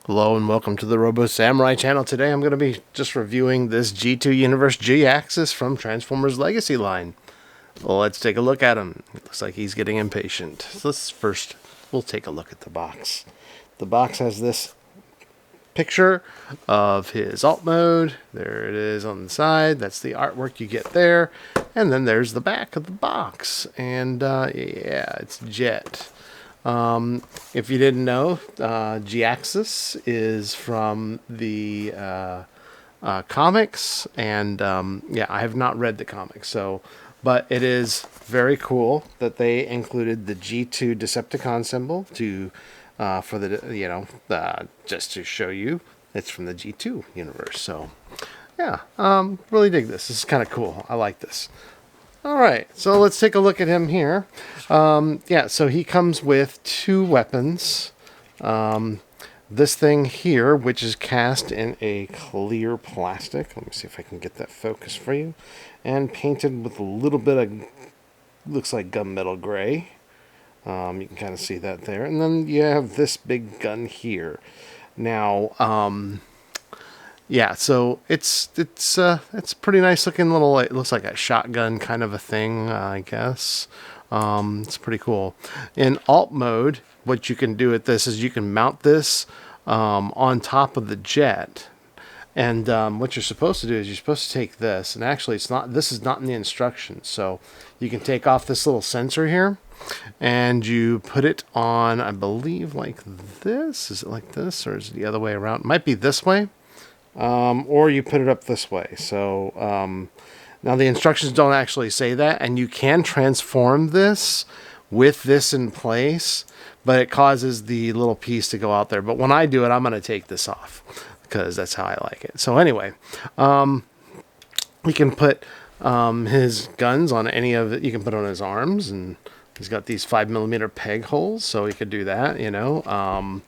Hello and welcome to the Robo Samurai channel. Today I'm going to be just reviewing this G2 Universe Jhiaxus from Transformers Legacy line. Well, let's take a look at him. It looks like he's getting impatient. So we'll take a look at the box. The box has this picture of his alt mode. There it is on the side. That's the artwork you get there. And then there's the back of the box. And yeah, it's Jet. If you didn't know, Jhiaxus is from the comics, and yeah, I have not read the comics, but it is very cool that they included the G2 Decepticon symbol for the just to show you it's from the G2 universe. So yeah, really dig this. This is kind of cool. I like this. All right, so let's take a look at him here. Yeah, so he comes with two weapons. This thing here, which is cast in a clear plastic. Let me see if I can get that focus for you. And painted with a little bit of, looks like gunmetal gray. You can kind of see that there. And then you have this big gun here. Now, yeah, so it's pretty nice looking little. It looks like a shotgun kind of a thing, I guess. It's pretty cool. In alt mode, what you can do with this is you can mount this on top of the jet. And what you're supposed to do is you're supposed to take this, and actually it's not. This is not in the instructions, so you can take off this little sensor here, and you put it on. I believe like this. Is it like this, or is it the other way around? It might be this way. Or you put it up this way. So now the instructions don't actually say that, and you can transform this with this in place, but it causes the little piece to go out there. But when I do it, I'm going to take this off because that's how I like it. So anyway, we can put his guns on any of it. You can put on his arms, and he's got these 5mm peg holes, so he could do that, you know.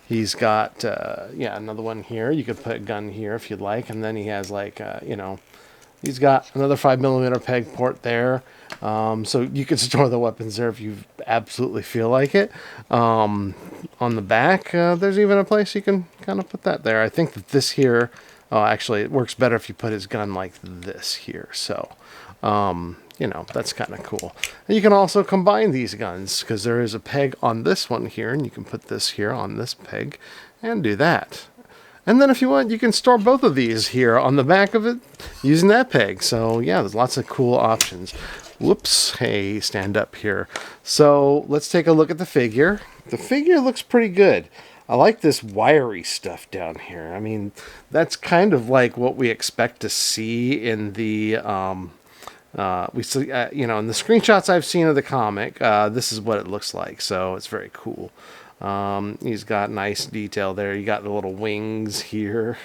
He's got, yeah, another one here. You could put a gun here if you'd like. And then he has like, you know, he's got another 5mm peg port there. So you can store the weapons there if you absolutely feel like it. On the back, there's even a place you can kind of put that there. I think that this here, oh, actually, it works better if you put his gun like this here. So, you know, that's kind of cool. And you can also combine these guns because there is a peg on this one here, and you can put this here on this peg and do that. And then if you want, you can store both of these here on the back of it using that peg. So yeah, there's lots of cool options. Whoops, hey, stand up here. So let's take a look at the figure. The figure looks pretty good. I like this wiry stuff down here. I mean, that's kind of like what we expect to see in the we see, you know, in the screenshots I've seen of the comic, this is what it looks like. So it's very cool. He's got nice detail there. You got the little wings here.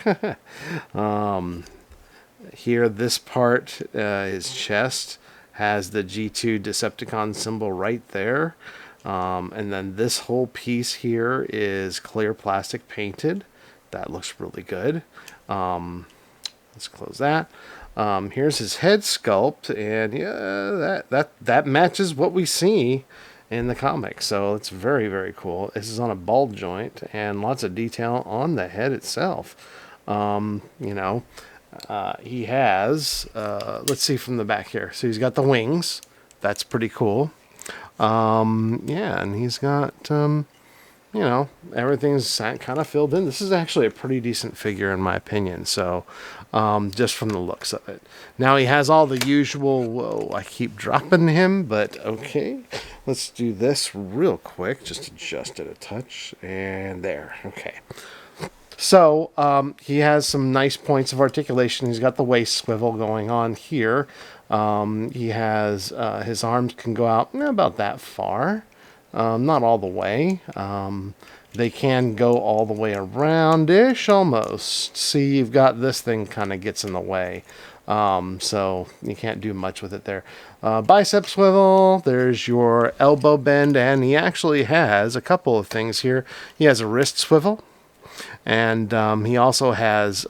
Here, this part, his chest has the G2 Decepticon symbol right there. And then this whole piece here is clear plastic painted. That looks really good. Let's close that. Here's his head sculpt, and yeah, that matches what we see in the comic. So it's very, very cool. This is on a ball joint, and lots of detail on the head itself. You know, he has, let's see from the back here. So he's got the wings. That's pretty cool. Yeah, and he's got, you know, everything's kind of filled in. This is actually a pretty decent figure in my opinion. So, just from the looks of it. Now he has all the usual, whoa, I keep dropping him, but okay. Let's do this real quick. Just adjust it a touch, and there, okay. So, he has some nice points of articulation. He's got the waist swivel going on here. He has, his arms can go out about that far. Not all the way. They can go all the way around-ish almost. See, you've got this thing kind of gets in the way. So you can't do much with it there. Bicep swivel, there's your elbow bend, and he actually has a couple of things here. He has a wrist swivel, and he also has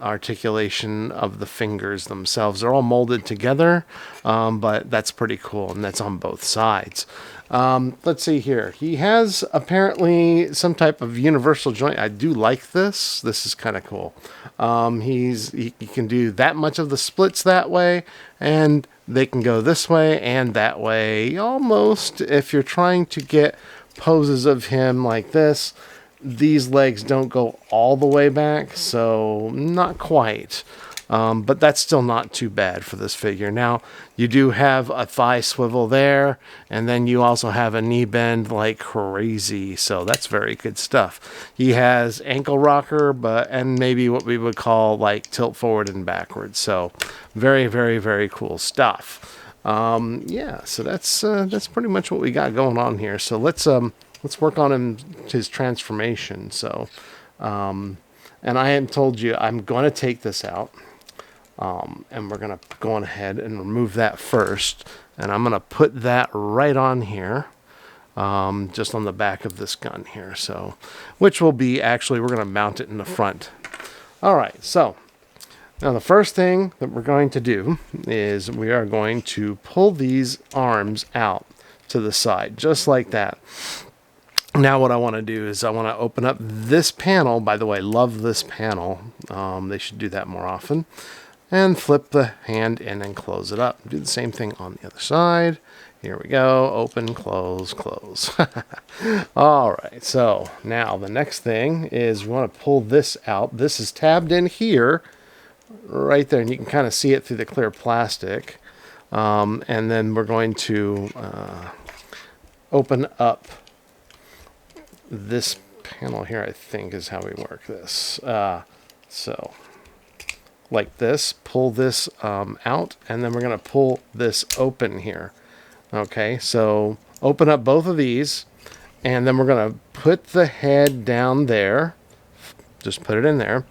articulation of the fingers themselves. They're all molded together, but that's pretty cool, and that's on both sides. Let's see here. He has apparently some type of universal joint. I do like this. This is kind of cool. He can do that much of the splits that way, and they can go this way and that way. Almost, if you're trying to get poses of him like this, these legs don't go all the way back, so not quite. But that's still not too bad for this figure. Now, you do have a thigh swivel there, and then you also have a knee bend like crazy, so that's very good stuff. He has ankle rocker, and maybe what we would call like tilt forward and backwards, so very, very, very cool stuff. Yeah, so that's pretty much what we got going on here. So let's work on his transformation. So, and I had told you I'm going to take this out. And we're going to go on ahead and remove that first. And I'm going to put that right on here, just on the back of this gun here. So, which will be actually, we're going to mount it in the front. All right, so now the first thing that we're going to do is we are going to pull these arms out to the side, just like that. Now what I want to do is I want to open up this panel. By the way, love this panel. They should do that more often. And flip the hand in and close it up. Do the same thing on the other side. Here we go. Open, close, close. All right. So now the next thing is we want to pull this out. This is tabbed in here, right there. And you can kind of see it through the clear plastic. And then we're going to open up this panel here, I think is how we work this. So like this, pull this out, and then we're going to pull this open here. Okay, so open up both of these, and then we're going to put the head down there. Just put it in there,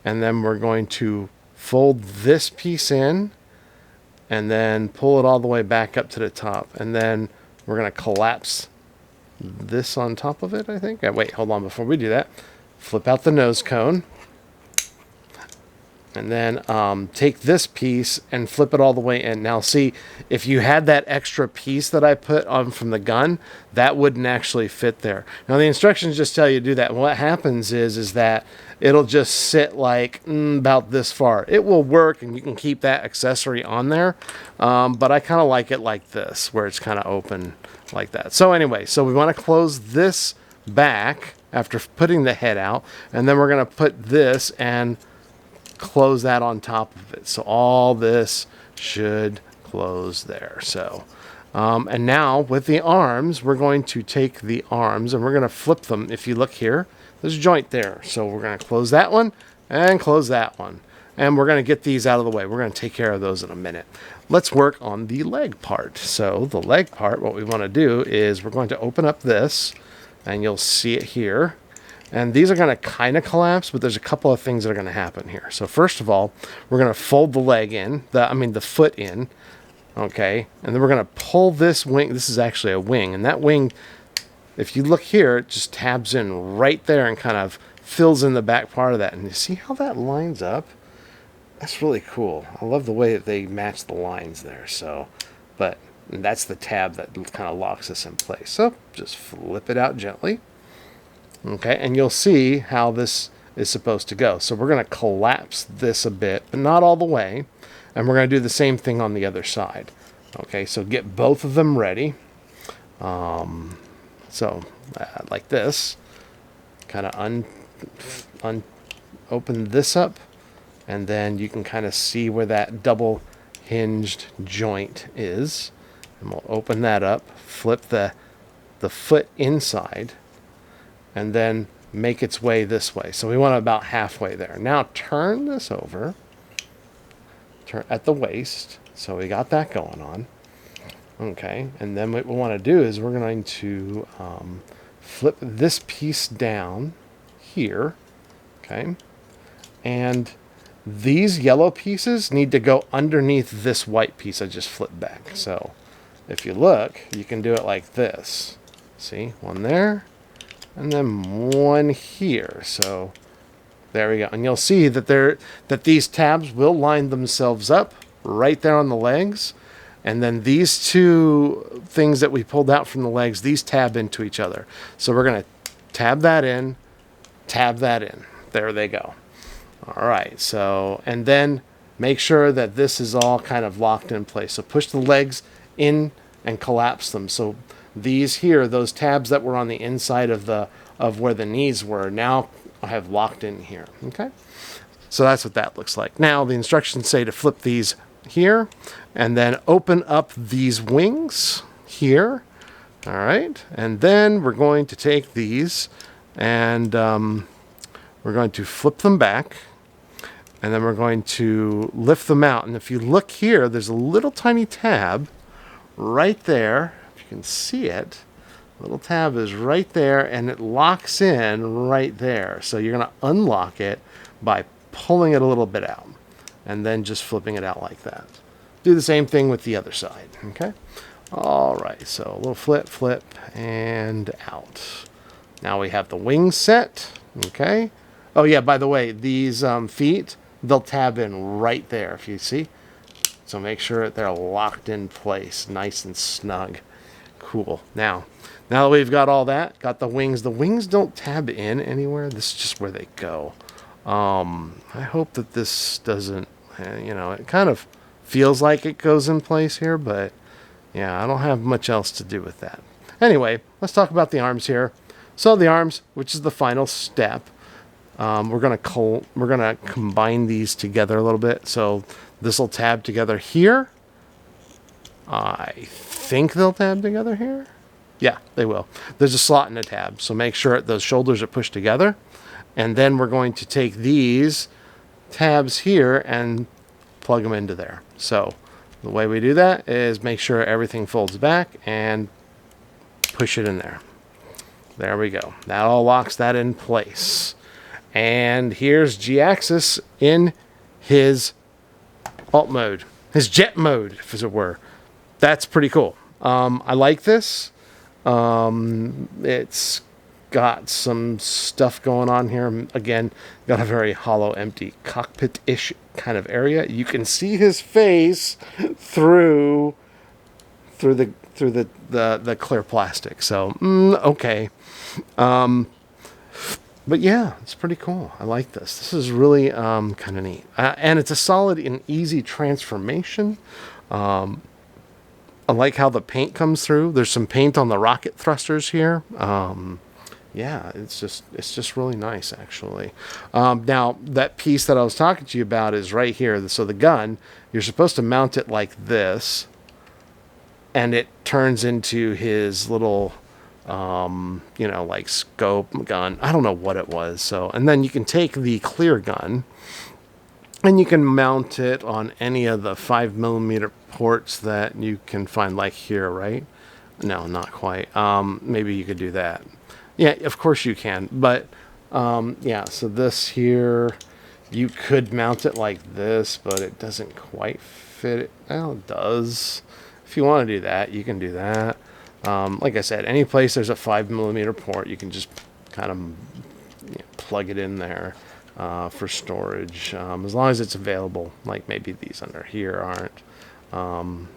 and then we're going to fold this piece in, and then pull it all the way back up to the top, and then we're going to collapse this on top of it, I think. Wait, hold on, before we do that, flip out the nose cone. And then take this piece and flip it all the way in. Now see, if you had that extra piece that I put on from the gun, that wouldn't actually fit there. Now the instructions just tell you to do that. And what happens is that it'll just sit like about this far. It will work, and you can keep that accessory on there. But I kind of like it like this, where it's kind of open like that. So anyway, so we want to close this back after putting the head out. And then we're going to put this and close that on top of it. So all this should close there. So and now with the arms, we're going to take the arms and we're going to flip them. If you look here, there's a joint there. So we're going to close that one and close that one. And we're going to get these out of the way. We're going to take care of those in a minute. Let's work on the leg part. So the leg part, what we want to do is we're going to open up this, and you'll see it here. And these are going to kind of collapse, but there's a couple of things that are going to happen here. So first of all, we're going to fold the leg in, the foot in, okay? And then we're going to pull this wing. This is actually a wing, and that wing, if you look here, it just tabs in right there and kind of fills in the back part of that. And you see how that lines up? That's really cool. I love the way that they match the lines there. So, but that's the tab that kind of locks this in place. So just flip it out gently. Okay, and you'll see how this is supposed to go. So we're going to collapse this a bit, but not all the way. And we're going to do the same thing on the other side. Okay, so get both of them ready. Like this. Kind of open this up. And then you can kind of see where that double hinged joint is. And we'll open that up, flip the foot inside, and then make its way this way. So we want it about halfway there. Now turn this over, turn at the waist. So we got that going on. Okay, and then what we want to do is we're going to flip this piece down here. Okay, and these yellow pieces need to go underneath this white piece I just flipped back. So if you look, you can do it like this. See, one there, and then one here. So There we go. And you'll see that these tabs will line themselves up right there on the legs. And then these two things that we pulled out from the legs, these tab into each other. So we're going to tab that in, tab that in. There they go. All right. So, and then make sure that this is all kind of locked in place. So push the legs in and collapse them. So these here, those tabs that were on the inside of where the knees were, now I have locked in here. Okay. So that's what that looks like. Now the instructions say to flip these here and then open up these wings here. All right. And then we're going to take these and we're going to flip them back. And then we're going to lift them out. And if you look here, there's a little tiny tab right there. If you can see it, little tab is right there and it locks in right there. So you're going to unlock it by pulling it a little bit out and then just flipping it out like that. Do the same thing with the other side. Okay. All right. So a little flip, flip, and out. Now we have the wings set. Okay. Oh yeah, by the way, these feet, they'll tab in right there, if you see. So make sure that they're locked in place, nice and snug. Cool. Now that we've got all that, got the wings don't tab in anywhere. This is just where they go. I hope that this doesn't, it kind of feels like it goes in place here, but yeah, I don't have much else to do with that. Anyway, let's talk about the arms here. So the arms, which is the final step, we're gonna combine these together a little bit. So this will tab together here. I think they'll tab together here. Yeah, they will. There's a slot in the tab, so make sure those shoulders are pushed together. And then we're going to take these tabs here and plug them into there. So the way we do that is make sure everything folds back and push it in there. There we go. That all locks that in place. And here's Jhiaxus in his alt mode, his jet mode, if it were. That's pretty cool. I like this. It's got some stuff going on here. Again, got a very hollow, empty cockpit-ish kind of area. You can see his face through the clear plastic. So okay. But yeah, it's pretty cool. I like this. This is really kind of neat. And it's a solid and easy transformation. I like how the paint comes through. There's some paint on the rocket thrusters here. Yeah, it's just really nice, actually. Now, that piece that I was talking to you about is right here. So the gun, you're supposed to mount it like this, and it turns into his little, like scope gun. I don't know what it was. So, and then you can take the clear gun, and you can mount it on any of the 5mm ports that you can find, like here, right? No, not quite. Maybe you could do that. Yeah, of course you can. But yeah, so this here, you could mount it like this, but it doesn't quite fit it. Well, it does. If you want to do that, you can do that. Like I said, any place there's a 5mm port, you can just kind of plug it in there for storage, as long as it's available. Like maybe these under here aren't.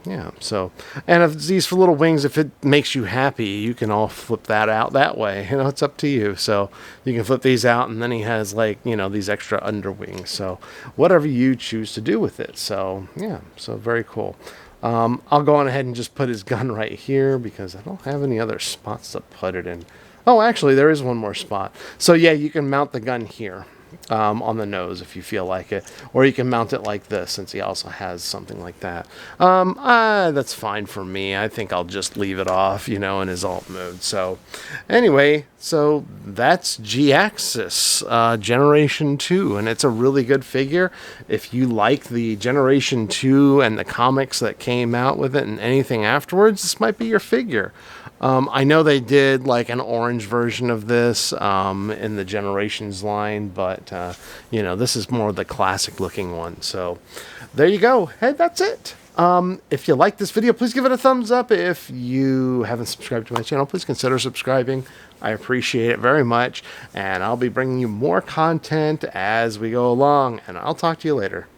Yeah, so, and if these for little wings, if it makes you happy, you can all flip that out that way. It's up to you. So you can flip these out, and then he has like, these extra underwings. So whatever you choose to do with it. So yeah, so very cool. I'll go on ahead and just put his gun right here because I don't have any other spots to put it in. Oh, actually, there is one more spot. So yeah, you can mount the gun here. On the nose if you feel like it, or you can mount it like this since he also has something like that. That's fine for me. I think I'll just leave it off, in his alt mode. So anyway, so that's Jhiaxus Generation 2, and it's a really good figure. If you like the Generation 2 and the comics that came out with it and anything afterwards, this might be your figure. I know they did like an orange version of this in the Generations line, but this is more the classic looking one. So there you go. Hey, that's it. If you like this video, please give it a thumbs up. If you haven't subscribed to my channel, please consider subscribing. I appreciate it very much. And I'll be bringing you more content as we go along. And I'll talk to you later.